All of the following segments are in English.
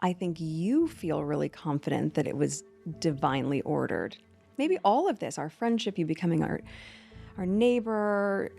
I think you feel really confident that it was divinely ordered. Maybe all of this, our friendship, you becoming our neighbor,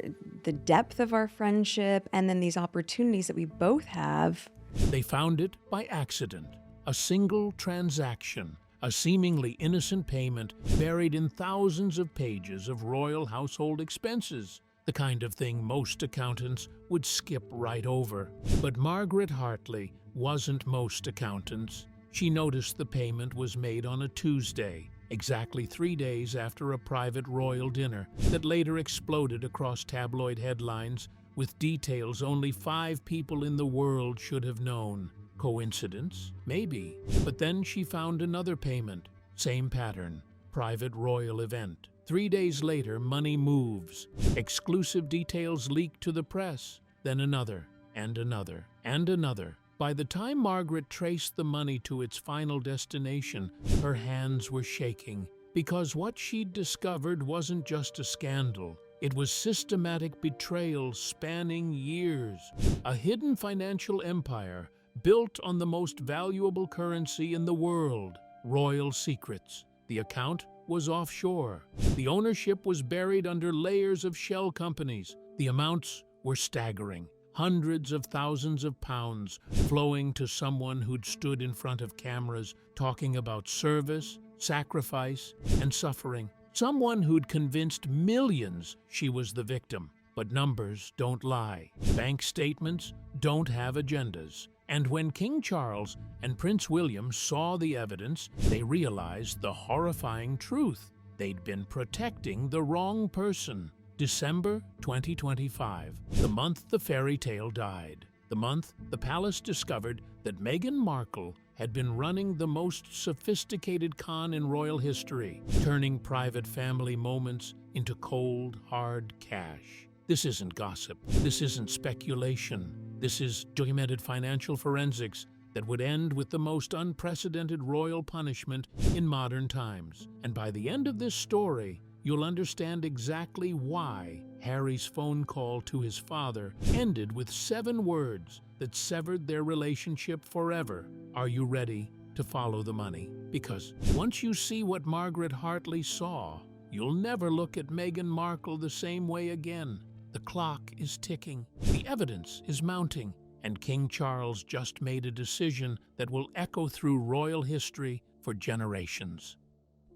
the depth of our friendship, and then these opportunities that we both have. They found it by accident, a single transaction, a seemingly innocent payment buried in thousands of pages of royal household expenses, the kind of thing most accountants would skip right over. But Margaret Hartley wasn't most accountants. She noticed the payment was made on a Tuesday, exactly 3 days after a private royal dinner that later exploded across tabloid headlines with details only 5 people in the world should have known. Coincidence? Maybe. But then she found another payment. Same pattern. Private royal event. 3 days later, money moves. Exclusive details leak to the press. Then another, and another, and another. By the time Margaret traced the money to its final destination, her hands were shaking, because what she'd discovered wasn't just a scandal. It was systematic betrayal spanning years, a hidden financial empire built on the most valuable currency in the world, royal secrets. The account was offshore. The ownership was buried under layers of shell companies. The amounts were staggering. Hundreds of thousands of pounds flowing to someone who'd stood in front of cameras talking about service, sacrifice, and suffering. Someone who'd convinced millions she was the victim. But numbers don't lie. Bank statements don't have agendas. And when King Charles and Prince William saw the evidence, they realized the horrifying truth. They'd been protecting the wrong person. December 2025, the month the fairy tale died. The month the palace discovered that Meghan Markle had been running the most sophisticated con in royal history, turning private family moments into cold, hard cash. This isn't gossip. This isn't speculation. This is documented financial forensics that would end with the most unprecedented royal punishment in modern times. And by the end of this story, you'll understand exactly why Harry's phone call to his father ended with 7 words that severed their relationship forever. Are you ready to follow the money? Because once you see what Margaret Hartley saw, you'll never look at Meghan Markle the same way again. The clock is ticking, the evidence is mounting, and King Charles just made a decision that will echo through royal history for generations.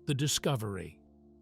The discovery.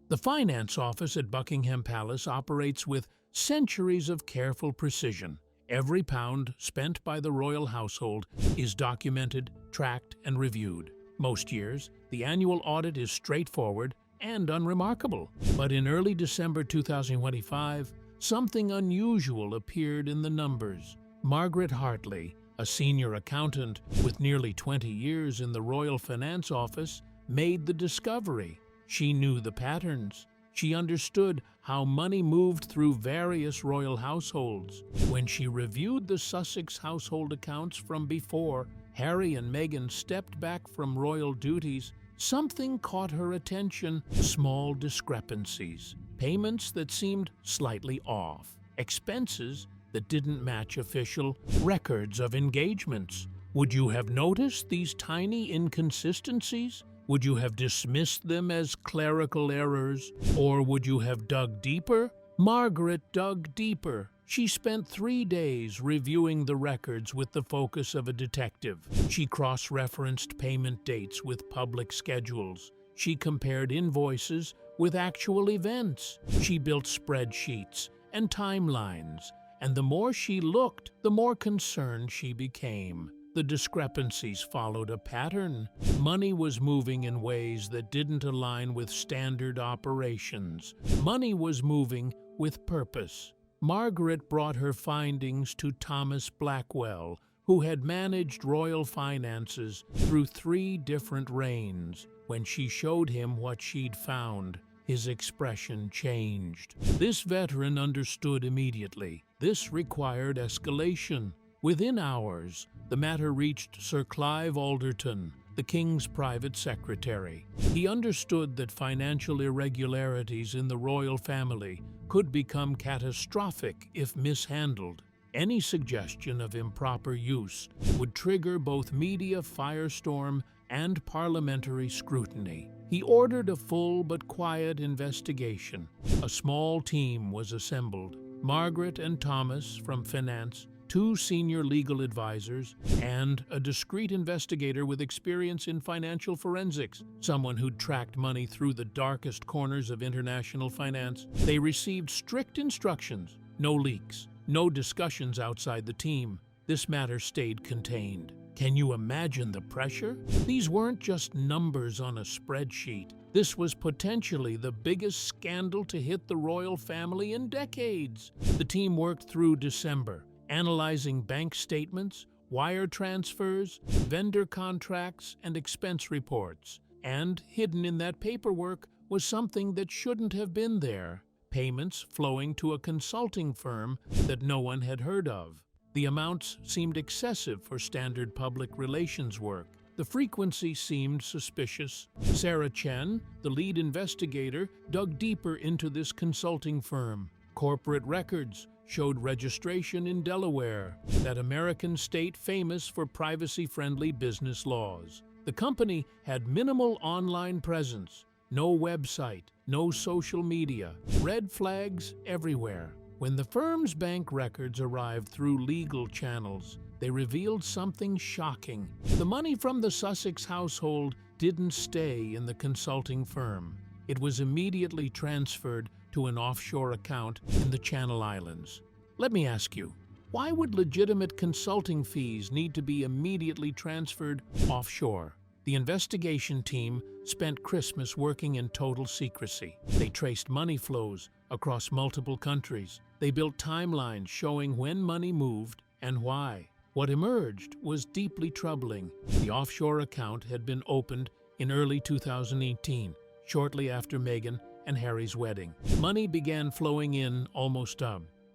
The finance office at Buckingham Palace operates with centuries of careful precision. Every pound spent by the royal household is documented, tracked, and reviewed. Most years, the annual audit is straightforward and unremarkable. But in early December 2025, something unusual appeared in the numbers. Margaret Hartley, a senior accountant with nearly 20 years in the Royal Finance Office, made the discovery. She knew the patterns. She understood how money moved through various royal households. When she reviewed the Sussex household accounts from before Harry and Meghan stepped back from royal duties, something caught her attention: small discrepancies, payments that seemed slightly off, expenses that didn't match official records of engagements. Would you have noticed these tiny inconsistencies? Would you have dismissed them as clerical errors? Or would you have dug deeper? Margaret dug deeper. She spent 3 days reviewing the records with the focus of a detective. She cross-referenced payment dates with public schedules. She compared invoices with actual events. She built spreadsheets and timelines. And the more she looked, the more concerned she became. The discrepancies followed a pattern. Money was moving in ways that didn't align with standard operations. Money was moving with purpose. Margaret brought her findings to Thomas Blackwell, who had managed royal finances through 3 different reigns. When she showed him what she'd found, his expression changed. This veteran understood immediately. This required escalation. Within hours, the matter reached Sir Clive Alderton, the King's private secretary. He understood that financial irregularities in the royal family could become catastrophic if mishandled. Any suggestion of improper use would trigger both media firestorm and parliamentary scrutiny. He ordered a full but quiet investigation. A small team was assembled. Margaret and Thomas from finance, 2 senior legal advisors, and a discreet investigator with experience in financial forensics, someone who'd tracked money through the darkest corners of international finance. They received strict instructions: no leaks, no discussions outside the team. This matter stayed contained. Can you imagine the pressure? These weren't just numbers on a spreadsheet. This was potentially the biggest scandal to hit the royal family in decades. The team worked through December, analyzing bank statements, wire transfers, vendor contracts, and expense reports. And hidden in that paperwork was something that shouldn't have been there: payments flowing to a consulting firm that no one had heard of. The amounts seemed excessive for standard public relations work. The frequency seemed suspicious. Sarah Chen, the lead investigator, dug deeper into this consulting firm. Corporate records showed registration in Delaware, that American state famous for privacy-friendly business laws. The company had minimal online presence, no website, no social media, red flags everywhere. When the firm's bank records arrived through legal channels, they revealed something shocking. The money from the Sussex household didn't stay in the consulting firm. It was immediately transferred to an offshore account in the Channel Islands. Let me ask you, why would legitimate consulting fees need to be immediately transferred offshore? The investigation team spent Christmas working in total secrecy. They traced money flows across multiple countries. They built timelines showing when money moved and why. What emerged was deeply troubling. The offshore account had been opened in early 2018, shortly after Meghan and Harry's wedding. Money began flowing in almost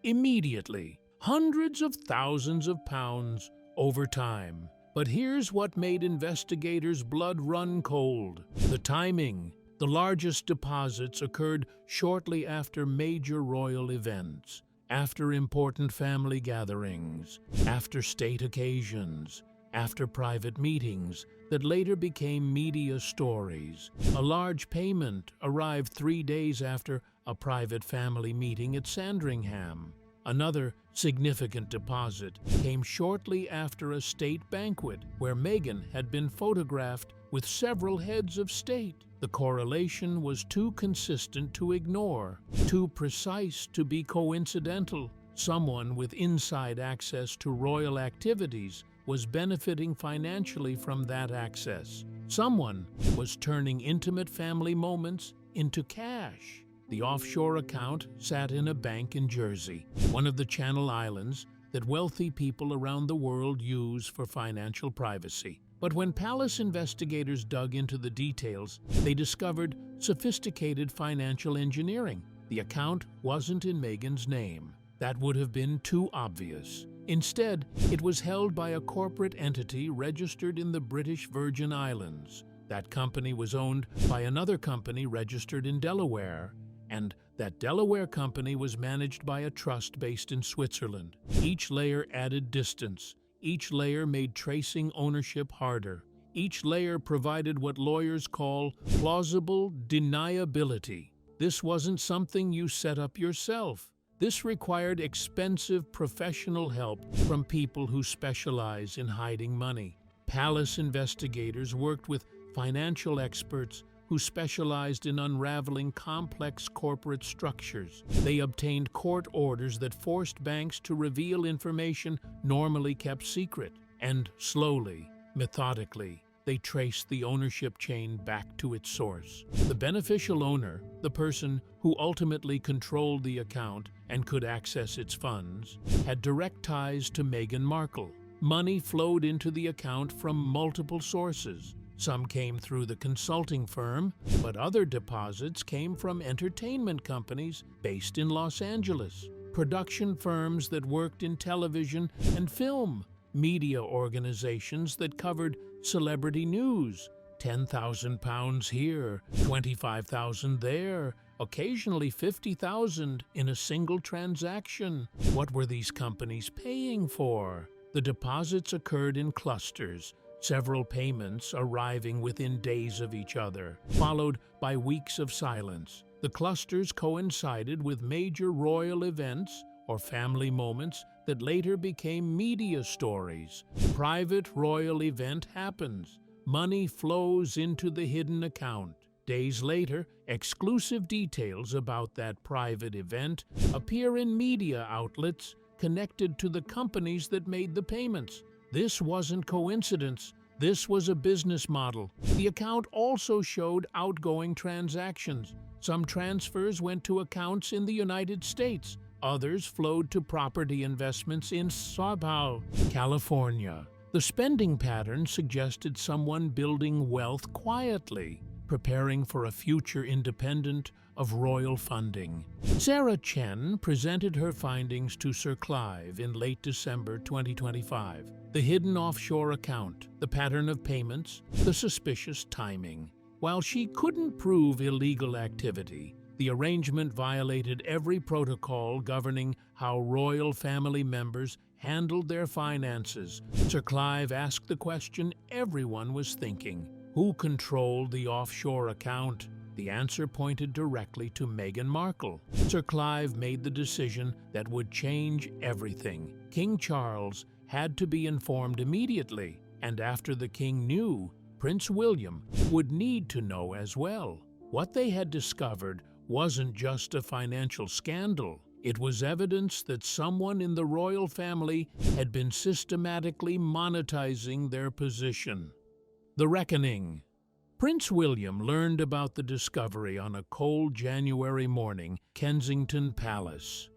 immediately. Hundreds of thousands of pounds over time. But here's what made investigators' blood run cold: the timing. The largest deposits occurred shortly after major royal events, after important family gatherings, after state occasions, after private meetings that later became media stories. A large payment arrived 3 days after a private family meeting at Sandringham. Another significant deposit came shortly after a state banquet where Meghan had been photographed with several heads of state. The correlation was too consistent to ignore, too precise to be coincidental. Someone with inside access to royal activities was benefiting financially from that access. Someone was turning intimate family moments into cash. The offshore account sat in a bank in Jersey, one of the Channel Islands that wealthy people around the world use for financial privacy. But when palace investigators dug into the details, they discovered sophisticated financial engineering. The account wasn't in Meghan's name. That would have been too obvious. Instead, it was held by a corporate entity registered in the British Virgin Islands. That company was owned by another company registered in Delaware, and that Delaware company was managed by a trust based in Switzerland. Each layer added distance. Each layer made tracing ownership harder. Each layer provided what lawyers call plausible deniability. This wasn't something you set up yourself. This required expensive professional help from people who specialize in hiding money. Palace investigators worked with financial experts who specialized in unraveling complex corporate structures. They obtained court orders that forced banks to reveal information normally kept secret. And slowly, methodically, they traced the ownership chain back to its source. The beneficial owner, the person who ultimately controlled the account and could access its funds, had direct ties to Meghan Markle. Money flowed into the account from multiple sources. Some came through the consulting firm, but other deposits came from entertainment companies based in Los Angeles, production firms that worked in television and film, media organizations that covered celebrity news, £10,000 here, £25,000 there, occasionally £50,000 in a single transaction. What were these companies paying for? The deposits occurred in clusters, several payments arriving within days of each other, followed by weeks of silence. The clusters coincided with major royal events or family moments that later became media stories. Private royal event happens. Money flows into the hidden account. Days later, exclusive details about that private event appear in media outlets connected to the companies that made the payments. This wasn't coincidence. This was a business model. The account also showed outgoing transactions. Some transfers went to accounts in the United States. Others flowed to property investments in Sao California. The spending pattern suggested someone building wealth quietly, preparing for a future independent of royal funding. Sarah Chen presented her findings to Sir Clive in late December 2025. The hidden offshore account, the pattern of payments, the suspicious timing. While she couldn't prove illegal activity, the arrangement violated every protocol governing how royal family members handled their finances. Sir Clive asked the question everyone was thinking. Who controlled the offshore account? The answer pointed directly to Meghan Markle. Sir Clive made the decision that would change everything. King Charles had to be informed immediately, and after the king knew, Prince William would need to know as well. What they had discovered wasn't just a financial scandal. It was evidence that someone in the royal family had been systematically monetizing their position. The Reckoning. Prince William learned about the discovery on a cold January morning, Kensington Palace.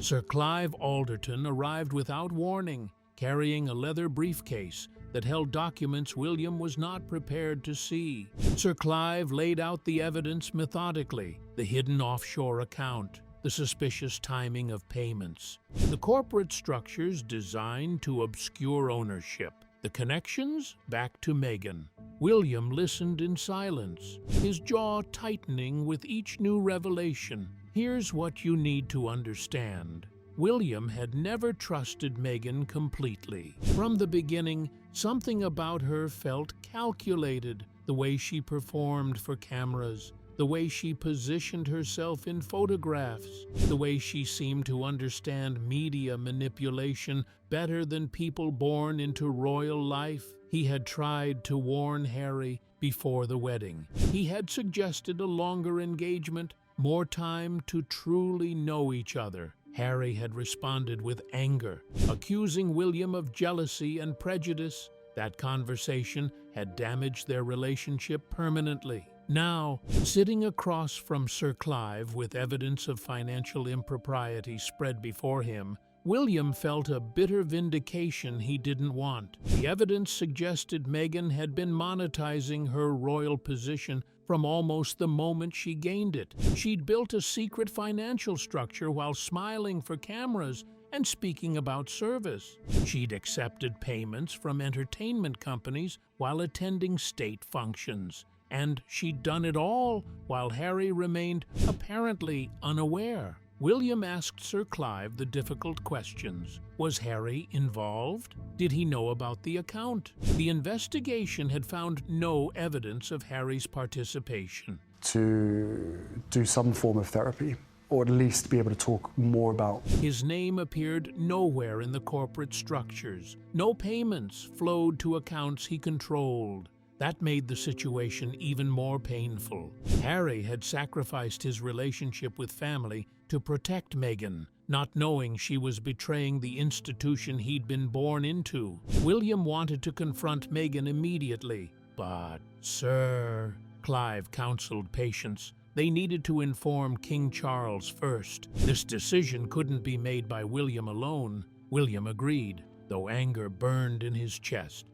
Sir Clive Alderton arrived without warning, carrying a leather briefcase that held documents William was not prepared to see. Sir Clive laid out the evidence methodically: the hidden offshore account, the suspicious timing of payments, the corporate structures designed to obscure ownership, the connections back to Meghan. William listened in silence, his jaw tightening with each new revelation. Here's what you need to understand. William had never trusted Meghan completely. From the beginning, something about her felt calculated. The way she performed for cameras, the way she positioned herself in photographs, the way she seemed to understand media manipulation better than people born into royal life. He had tried to warn Harry before the wedding. He had suggested a longer engagement, more time to truly know each other. Harry had responded with anger, accusing William of jealousy and prejudice. That conversation had damaged their relationship permanently. Now, sitting across from Sir Clive with evidence of financial impropriety spread before him, William felt a bitter vindication he didn't want. The evidence suggested Meghan had been monetizing her royal position from almost the moment she gained it. She'd built a secret financial structure while smiling for cameras and speaking about service. She'd accepted payments from entertainment companies while attending state functions. And she'd done it all while Harry remained apparently unaware. William asked Sir Clive the difficult questions. Was Harry involved? Did he know about the account? The investigation had found no evidence of Harry's participation. To do some form of therapy, or at least be able to talk more about. His name appeared nowhere in the corporate structures. No payments flowed to accounts he controlled. That made the situation even more painful. Harry had sacrificed his relationship with family to protect Meghan, not knowing she was betraying the institution he'd been born into. William wanted to confront Meghan immediately, but, Sir, Clive counseled patience. They needed to inform King Charles first. This decision couldn't be made by William alone. William agreed, though anger burned in his chest.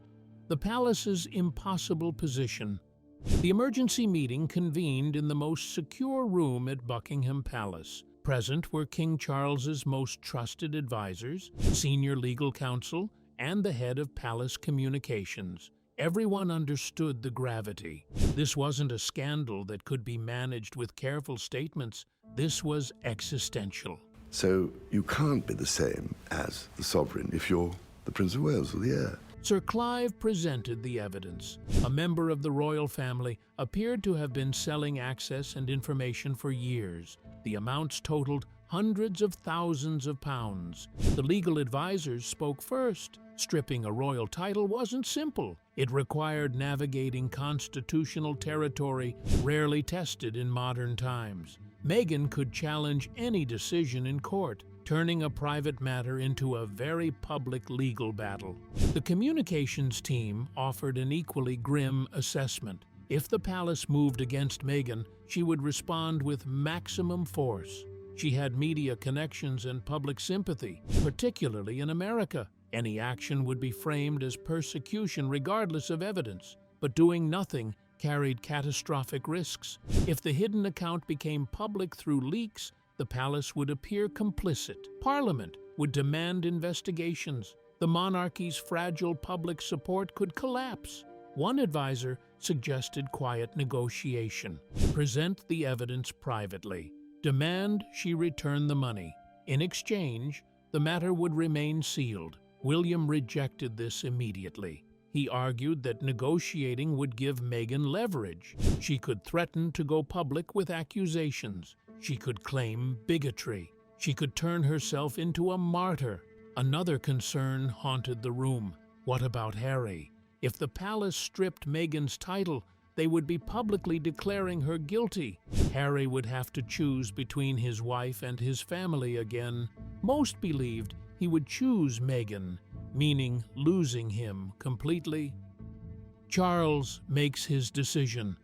The palace's impossible position. The emergency meeting convened in the most secure room at Buckingham Palace. Present were King Charles's most trusted advisors, senior legal counsel, and the head of palace communications. Everyone understood the gravity. This wasn't a scandal that could be managed with careful statements. This was existential. So you can't be the same as the sovereign if you're the Prince of Wales or the heir. Sir Clive presented the evidence. A member of the royal family appeared to have been selling access and information for years. The amounts totaled hundreds of thousands of pounds. The legal advisors spoke first. Stripping a royal title wasn't simple. It required navigating constitutional territory rarely tested in modern times. Meghan could challenge any decision in court, turning a private matter into a very public legal battle. The communications team offered an equally grim assessment. If the palace moved against Meghan, she would respond with maximum force. She had media connections and public sympathy, particularly in America. Any action would be framed as persecution regardless of evidence, but doing nothing carried catastrophic risks. If the hidden account became public through leaks, the palace would appear complicit. Parliament would demand investigations. The monarchy's fragile public support could collapse. One advisor suggested quiet negotiation. Present the evidence privately. Demand she return the money. In exchange, the matter would remain sealed. William rejected this immediately. He argued that negotiating would give Meghan leverage. She could threaten to go public with accusations. She could claim bigotry. She could turn herself into a martyr. Another concern haunted the room. What about Harry? If the palace stripped Meghan's title, they would be publicly declaring her guilty. Harry would have to choose between his wife and his family again. Most believed he would choose Meghan, meaning losing him completely. Charles makes his decision.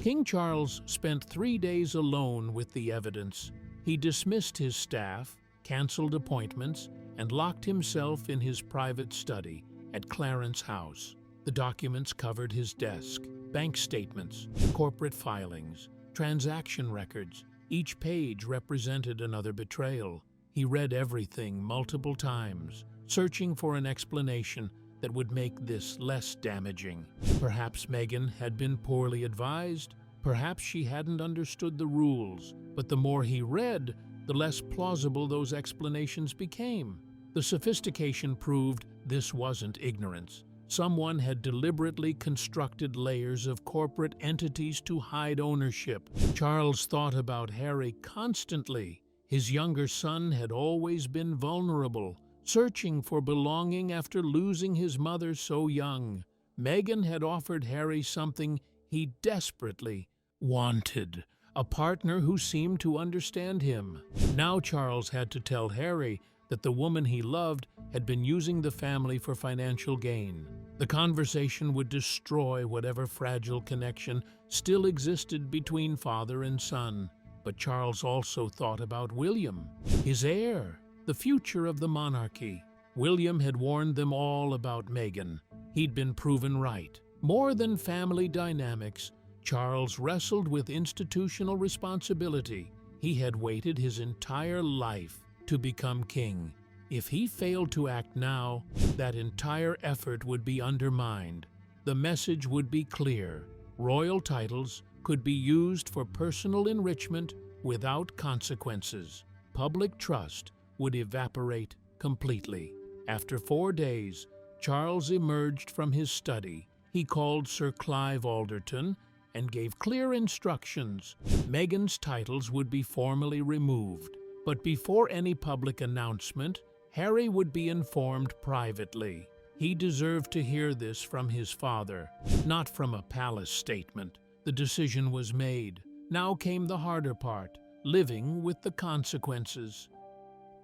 King Charles spent 3 days alone with the evidence. He dismissed his staff, cancelled appointments, and locked himself in his private study at Clarence House. The documents covered his desk, bank statements, corporate filings, transaction records. Each page represented another betrayal. He read everything multiple times, searching for an explanation that would make this less damaging. Perhaps Meghan had been poorly advised. Perhaps she hadn't understood the rules. But the more he read, the less plausible those explanations became. The sophistication proved this wasn't ignorance. Someone had deliberately constructed layers of corporate entities to hide ownership. Charles thought about Harry constantly. His younger son had always been vulnerable, searching for belonging after losing his mother so young. Meghan had offered Harry something he desperately wanted, a partner who seemed to understand him. Now Charles had to tell Harry that the woman he loved had been using the family for financial gain. The conversation would destroy whatever fragile connection still existed between father and son. But Charles also thought about William, his heir, the future of the monarchy. William had warned them all about Meghan. He'd been proven right. More than family dynamics, Charles wrestled with institutional responsibility. He had waited his entire life to become king. If he failed to act now, that entire effort would be undermined. The message would be clear. Royal titles could be used for personal enrichment without consequences. Public trust would evaporate completely. After 4 days, Charles emerged from his study. He called Sir Clive Alderton and gave clear instructions. Meghan's titles would be formally removed. But before any public announcement, Harry would be informed privately. He deserved to hear this from his father, not from a palace statement. The decision was made. Now came the harder part, living with the consequences.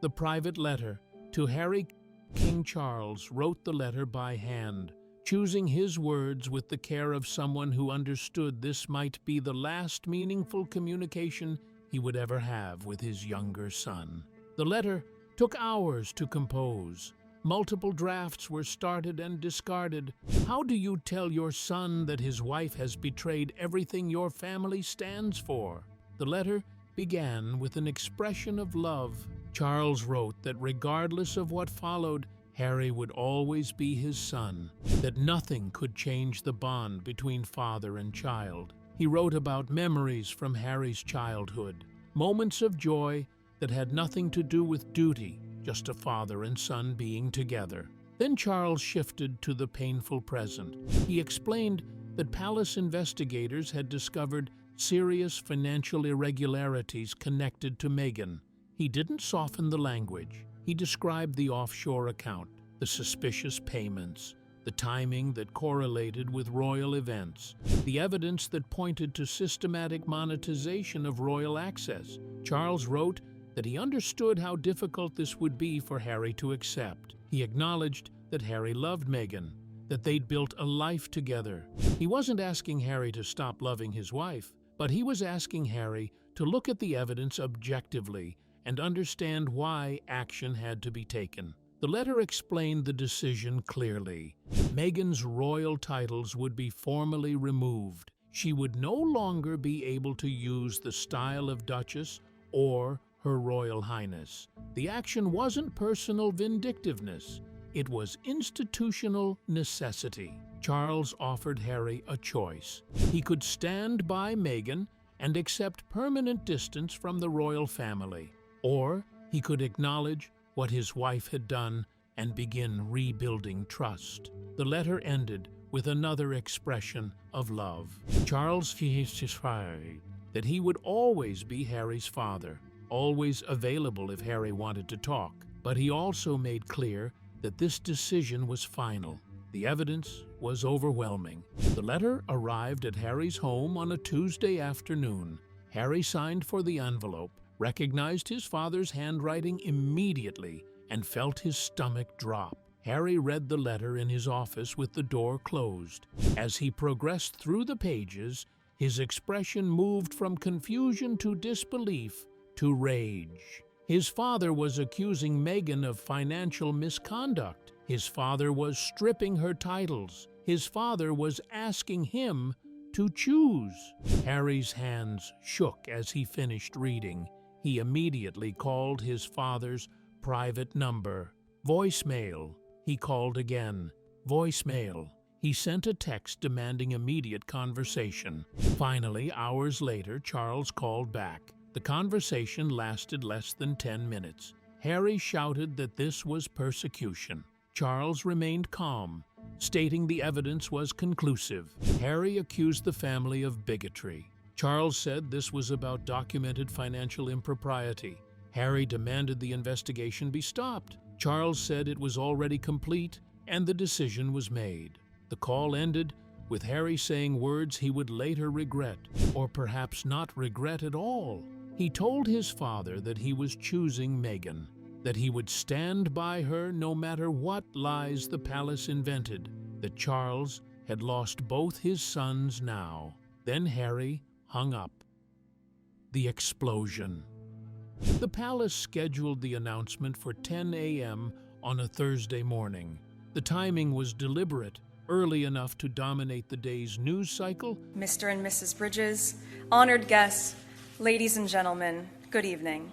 The private letter to Harry. King Charles wrote the letter by hand, choosing his words with the care of someone who understood this might be the last meaningful communication he would ever have with his younger son. The letter took hours to compose. Multiple drafts were started and discarded. How do you tell your son that his wife has betrayed everything your family stands for? The letter began with an expression of love. Charles wrote that regardless of what followed, Harry would always be his son, that nothing could change the bond between father and child. He wrote about memories from Harry's childhood, moments of joy that had nothing to do with duty, just a father and son being together. Then Charles shifted to the painful present. He explained that palace investigators had discovered serious financial irregularities connected to Meghan. He didn't soften the language. He described the offshore account, the suspicious payments, the timing that correlated with royal events, the evidence that pointed to systematic monetization of royal access. Charles wrote that he understood how difficult this would be for Harry to accept. He acknowledged that Harry loved Meghan, that they'd built a life together. He wasn't asking Harry to stop loving his wife, but he was asking Harry to look at the evidence objectively and understand why action had to be taken. The letter explained the decision clearly. Meghan's royal titles would be formally removed. She would no longer be able to use the style of Duchess or Her Royal Highness. The action wasn't personal vindictiveness. It was institutional necessity. Charles offered Harry a choice. He could stand by Meghan and accept permanent distance from the royal family, or he could acknowledge what his wife had done and begin rebuilding trust. The letter ended with another expression of love. Charles testified that he would always be Harry's father, always available if Harry wanted to talk, but he also made clear that this decision was final. The evidence was overwhelming. The letter arrived at Harry's home on a Tuesday afternoon. Harry signed for the envelope, recognized his father's handwriting immediately, and felt his stomach drop. Harry read the letter in his office with the door closed. As he progressed through the pages, his expression moved from confusion to disbelief to rage. His father was accusing Meghan of financial misconduct. His father was stripping her titles. His father was asking him to choose. Harry's hands shook as he finished reading. He immediately called his father's private number. Voicemail. He called again. Voicemail. He sent a text demanding immediate conversation. Finally, hours later, Charles called back. The conversation lasted less than 10 minutes. Harry shouted that this was persecution. Charles remained calm, stating the evidence was conclusive. Harry accused the family of bigotry. Charles said this was about documented financial impropriety. Harry demanded the investigation be stopped. Charles said it was already complete and the decision was made. The call ended with Harry saying words he would later regret, or perhaps not regret at all. He told his father that he was choosing Meghan, that he would stand by her no matter what lies the palace invented, that Charles had lost both his sons now. Then Harry hung up. The explosion. The palace scheduled the announcement for 10 a.m. on a Thursday morning. The timing was deliberate, early enough to dominate the day's news cycle. Mr. and Mrs. Bridges, honored guests, ladies and gentlemen, good evening.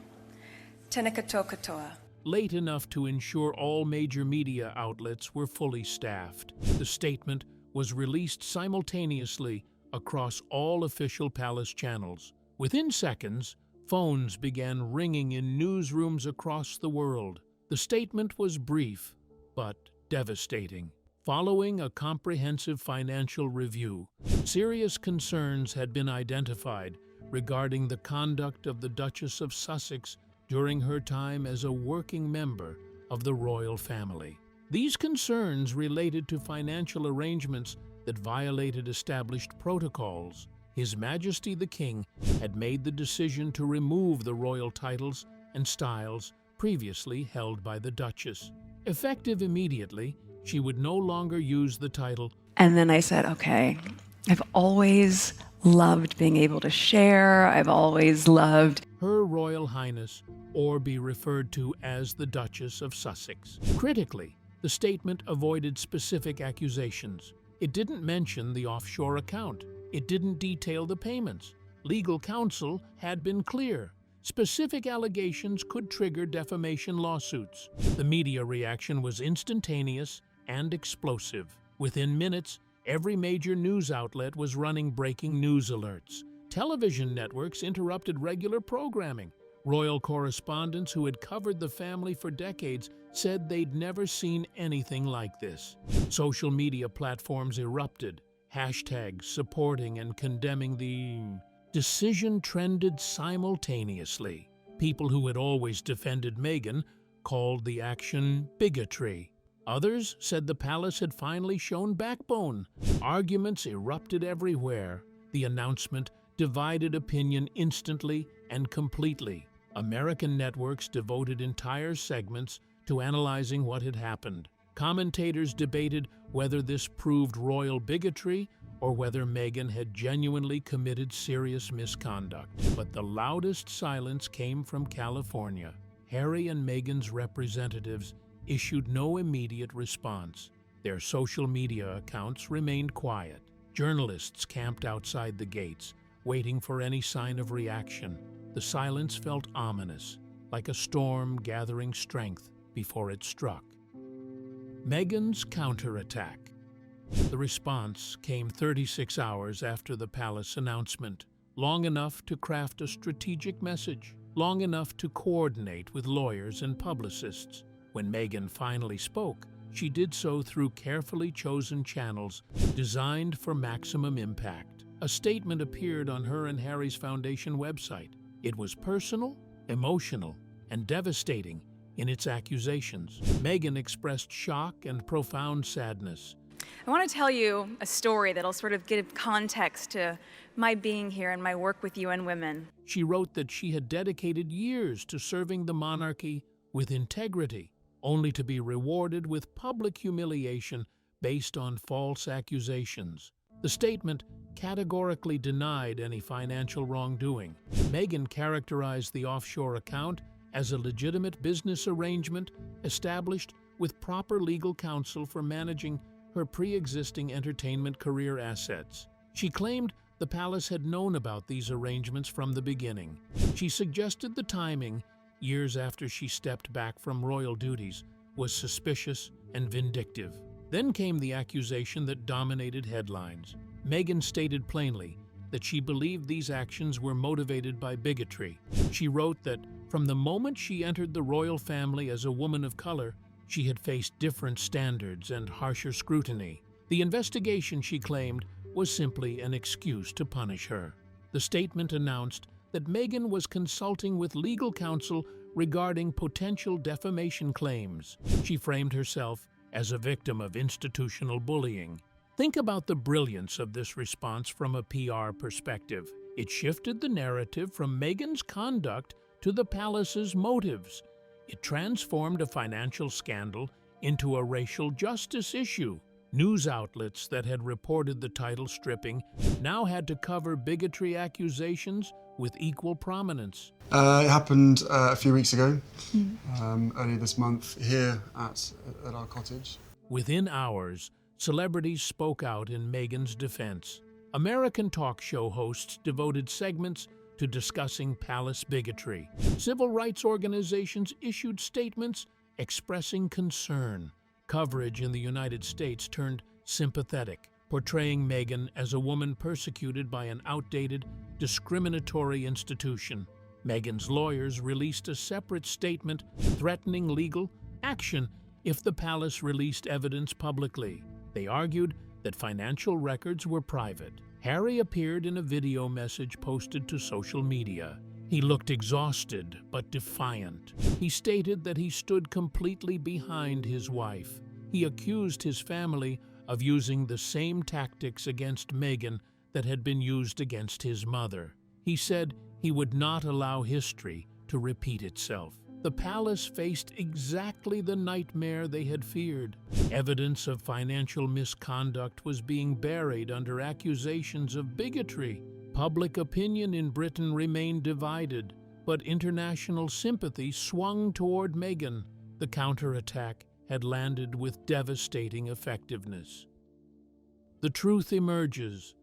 Tenekato katoa. Late enough to ensure all major media outlets were fully staffed. The statement was released simultaneously across all official palace channels. Within seconds, phones began ringing in newsrooms across the world. The statement was brief, but devastating. Following a comprehensive financial review, serious concerns had been identified regarding the conduct of the Duchess of Sussex during her time as a working member of the royal family. These concerns related to financial arrangements that violated established protocols. His Majesty the King had made the decision to remove the royal titles and styles previously held by the Duchess. Effective immediately, she would no longer use the title. And then I said, okay, I've always loved being able to share. I've always loved Her Royal Highness, or be referred to as the Duchess of Sussex. Critically, the statement avoided specific accusations. It didn't mention the offshore account. It didn't detail the payments. Legal counsel had been clear. Specific allegations could trigger defamation lawsuits. The media reaction was instantaneous and explosive. Within minutes, every major news outlet was running breaking news alerts. Television networks interrupted regular programming. Royal correspondents who had covered the family for decades said they'd never seen anything like this. Social media platforms erupted. Hashtags supporting and condemning the decision trended simultaneously. People who had always defended Meghan called the action bigotry. Others said the palace had finally shown backbone. Arguments erupted everywhere. The announcement divided opinion instantly and completely. American networks devoted entire segments to analyzing what had happened. Commentators debated whether this proved royal bigotry or whether Meghan had genuinely committed serious misconduct. But the loudest silence came from California. Harry and Meghan's representatives issued no immediate response. Their social media accounts remained quiet. Journalists camped outside the gates, waiting for any sign of reaction. The silence felt ominous, like a storm gathering strength before it struck. Meghan's counterattack. The response came 36 hours after the palace announcement, long enough to craft a strategic message, long enough to coordinate with lawyers and publicists. When Meghan finally spoke, she did so through carefully chosen channels designed for maximum impact. A statement appeared on her and Harry's Foundation website. It was personal, emotional, and devastating in its accusations. Meghan expressed shock and profound sadness. I want to tell you a story that'll sort of give context to my being here and my work with UN Women. She wrote that she had dedicated years to serving the monarchy with integrity, only to be rewarded with public humiliation based on false accusations. The statement categorically denied any financial wrongdoing. Meghan characterized the offshore account as a legitimate business arrangement established with proper legal counsel for managing her pre-existing entertainment career assets. She claimed the palace had known about these arrangements from the beginning. She suggested the timing, years after she stepped back from royal duties, was suspicious and vindictive. Then came the accusation that dominated headlines. Meghan stated plainly that she believed these actions were motivated by bigotry. She wrote that from the moment she entered the royal family as a woman of color, she had faced different standards and harsher scrutiny. The investigation, she claimed, was simply an excuse to punish her. The statement announced that Meghan was consulting with legal counsel regarding potential defamation claims. She framed herself as a victim of institutional bullying. Think about the brilliance of this response from a PR perspective. It shifted the narrative from Meghan's conduct to the palace's motives. It transformed a financial scandal into a racial justice issue. News outlets that had reported the title stripping now had to cover bigotry accusations with equal prominence. It happened a few weeks ago, earlier this month, here at our cottage. Within hours, celebrities spoke out in Meghan's defense. American talk show hosts devoted segments to discussing palace bigotry. Civil rights organizations issued statements expressing concern. Coverage in the United States turned sympathetic, portraying Meghan as a woman persecuted by an outdated, discriminatory institution. Meghan's lawyers released a separate statement threatening legal action if the palace released evidence publicly. They argued that financial records were private. Harry appeared in a video message posted to social media. He looked exhausted but defiant. He stated that he stood completely behind his wife. He accused his family of using the same tactics against Meghan that had been used against his mother. He said he would not allow history to repeat itself. The palace faced exactly the nightmare they had feared. Evidence of financial misconduct was being buried under accusations of bigotry. Public opinion in Britain remained divided, but international sympathy swung toward Meghan. The counterattack had landed with devastating effectiveness. The truth emerges.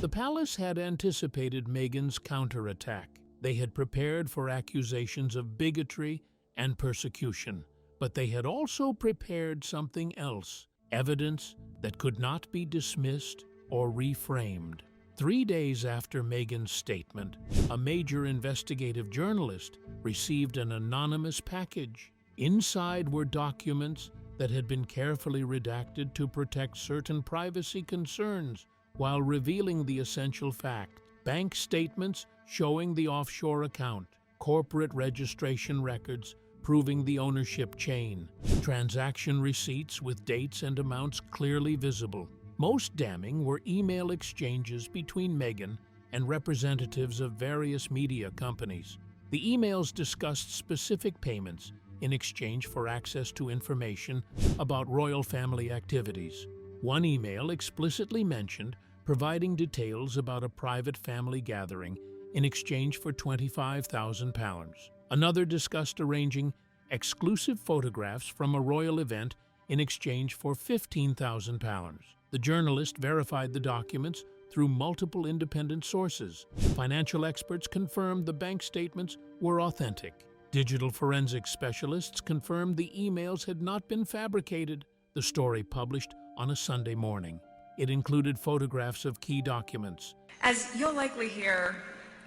The palace had anticipated Meghan's counterattack. They had prepared for accusations of bigotry and persecution, but they had also prepared something else, evidence that could not be dismissed or reframed. 3 days after Meghan's statement, a major investigative journalist received an anonymous package. Inside were documents that had been carefully redacted to protect certain privacy concerns while revealing the essential fact: bank statements showing the offshore account, corporate registration records proving the ownership chain, transaction receipts with dates and amounts clearly visible. Most damning were email exchanges between Meghan and representatives of various media companies. The emails discussed specific payments in exchange for access to information about royal family activities. One email explicitly mentioned providing details about a private family gathering in exchange for £25,000. Another discussed arranging exclusive photographs from a royal event in exchange for £15,000. The journalist verified the documents through multiple independent sources. Financial experts confirmed the bank statements were authentic. Digital forensics specialists confirmed the emails had not been fabricated. The story published on a Sunday morning. It included photographs of key documents. As you'll likely hear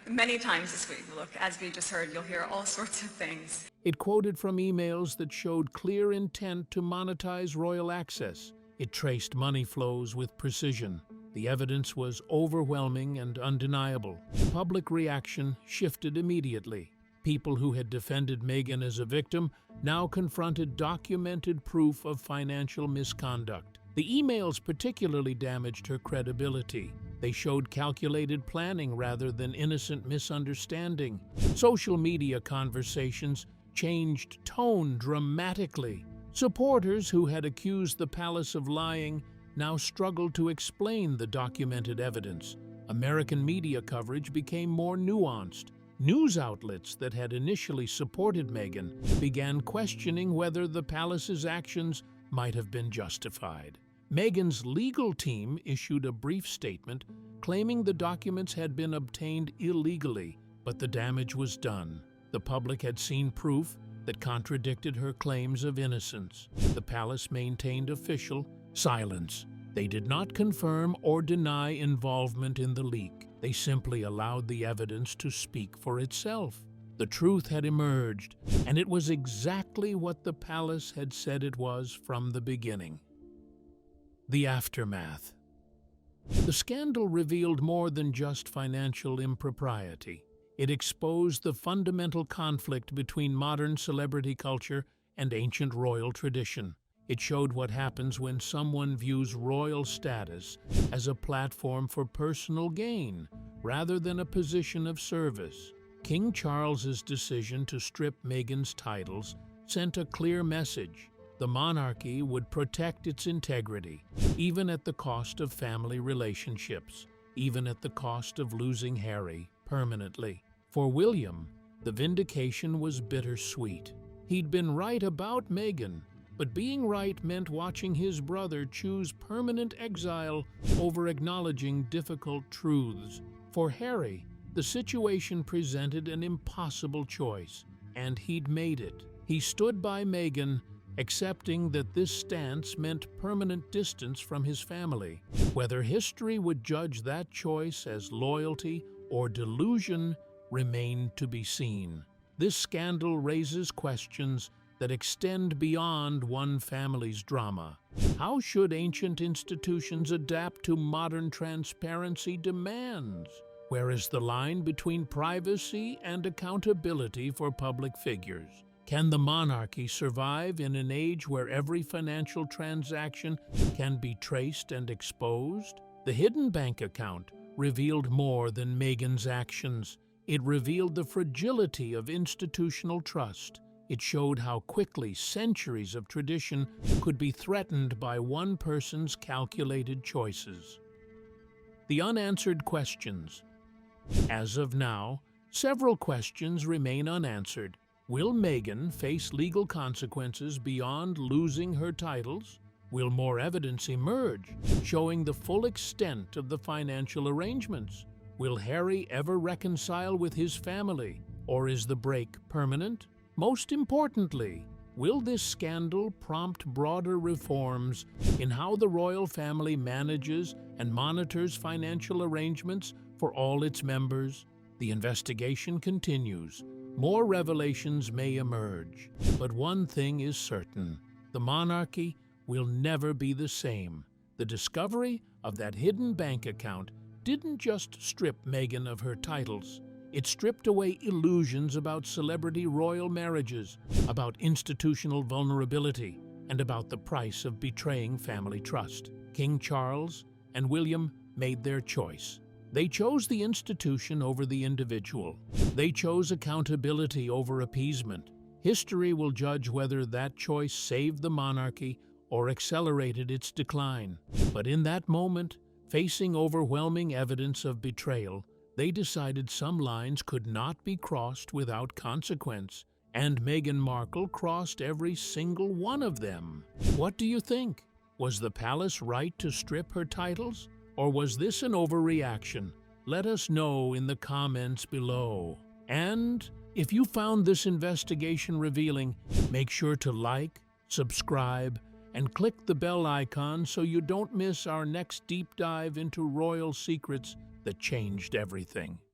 many times this week, look, as we just heard, you'll hear all sorts of things. It quoted from emails that showed clear intent to monetize royal access. It traced money flows with precision. The evidence was overwhelming and undeniable. Public reaction shifted immediately. People who had defended Meghan as a victim now confronted documented proof of financial misconduct. The emails particularly damaged her credibility. They showed calculated planning rather than innocent misunderstanding. Social media conversations changed tone dramatically. Supporters who had accused the palace of lying now struggled to explain the documented evidence. American media coverage became more nuanced. News outlets that had initially supported Meghan began questioning whether the palace's actions might have been justified. Meghan's legal team issued a brief statement claiming the documents had been obtained illegally, but the damage was done. The public had seen proof that contradicted her claims of innocence. The palace maintained official silence. They did not confirm or deny involvement in the leak. They simply allowed the evidence to speak for itself. The truth had emerged, and it was exactly what the palace had said it was from the beginning. The aftermath. The scandal revealed more than just financial impropriety. It exposed the fundamental conflict between modern celebrity culture and ancient royal tradition. It showed what happens when someone views royal status as a platform for personal gain rather than a position of service. King Charles's decision to strip Meghan's titles sent a clear message. The monarchy would protect its integrity, even at the cost of family relationships, even at the cost of losing Harry permanently. For William, the vindication was bittersweet. He'd been right about Meghan, but being right meant watching his brother choose permanent exile over acknowledging difficult truths. For Harry, the situation presented an impossible choice, and he'd made it. He stood by Meghan, accepting that this stance meant permanent distance from his family. Whether history would judge that choice as loyalty or delusion remained to be seen. This scandal raises questions that extend beyond one family's drama. How should ancient institutions adapt to modern transparency demands? Where is the line between privacy and accountability for public figures? Can the monarchy survive in an age where every financial transaction can be traced and exposed? The hidden bank account revealed more than Meghan's actions. It revealed the fragility of institutional trust. It showed how quickly centuries of tradition could be threatened by one person's calculated choices. The unanswered questions. As of now, several questions remain unanswered. Will Meghan face legal consequences beyond losing her titles? Will more evidence emerge, showing the full extent of the financial arrangements? Will Harry ever reconcile with his family, or is the break permanent? Most importantly, will this scandal prompt broader reforms in how the royal family manages and monitors financial arrangements for all its members? The investigation continues. More revelations may emerge, but one thing is certain: the monarchy will never be the same. The discovery of that hidden bank account didn't just strip Meghan of her titles. It stripped away illusions about celebrity royal marriages, about institutional vulnerability, and about the price of betraying family trust. King Charles and William made their choice. They chose the institution over the individual. They chose accountability over appeasement. History will judge whether that choice saved the monarchy or accelerated its decline. But in that moment, facing overwhelming evidence of betrayal, they decided some lines could not be crossed without consequence, and Meghan Markle crossed every single one of them. What do you think? Was the palace right to strip her titles? Or was this an overreaction? Let us know in the comments below. And if you found this investigation revealing, make sure to like, subscribe, and click the bell icon so you don't miss our next deep dive into royal secrets that changed everything.